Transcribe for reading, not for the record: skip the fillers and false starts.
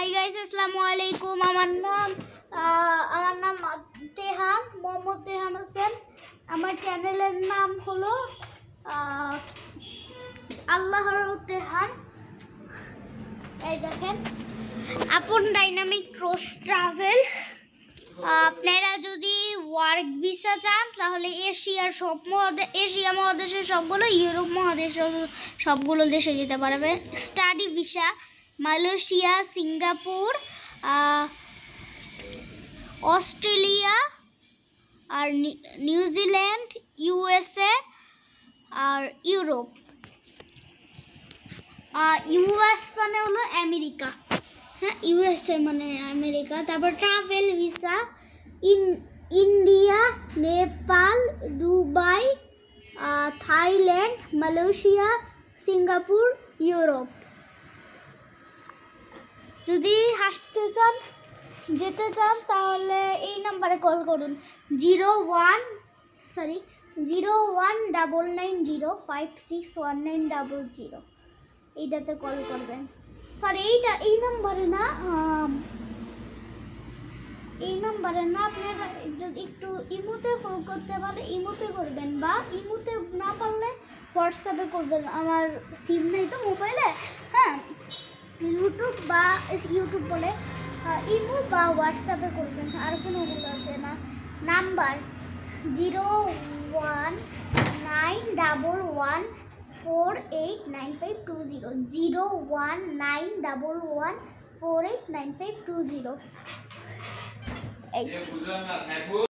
Hi guys, আসসালামু আলাইকুম। আমার নাম তেহান, মোহাম্মদ তেহান হোসেন। আমার চ্যানেলের নাম হলো আল্লাহর তেহান। এই দেখেন, আপন ডাইনামিক ক্রস ট্রাভেল। আপনারা যদি ওয়ার্ক ভিসা চান তাহলে এশিয়া মহাদেশের সবগুলো, ইউরোপ মহাদেশের সবগুলো দেশে যেতে পারবেন। Study visa Malaysia, Singapore, Australia আর নিউজিল্যান্ড, ইউএসএ আর ইউরোপ। ইউএস মানে হলো আমেরিকা, হ্যাঁ, ইউএসএ মানে আমেরিকা। তারপর travel visa India, Nepal, Dubai, Thailand, Malaysia, Singapore, Europe. যদি যেতে চান তাহলে এই নাম্বারে কল করুন 0199056190। এইটাতে কল করবেন। সরি, এই নাম্বারে না, আপনারা যদি একটু ইমোতে কল করতে পারেন, ইমোতে করবেন, বা ইমোতে না পারলে হোয়াটসঅ্যাপে করবেন। আমার সিম নেই তো মোবাইলে, হ্যাঁ। ইউটিউব বলে ইমো বা হোয়াটসঅ্যাপে করবেন, আর কোনো বলতে না। নাম্বার 01911489520, 01911489520। এই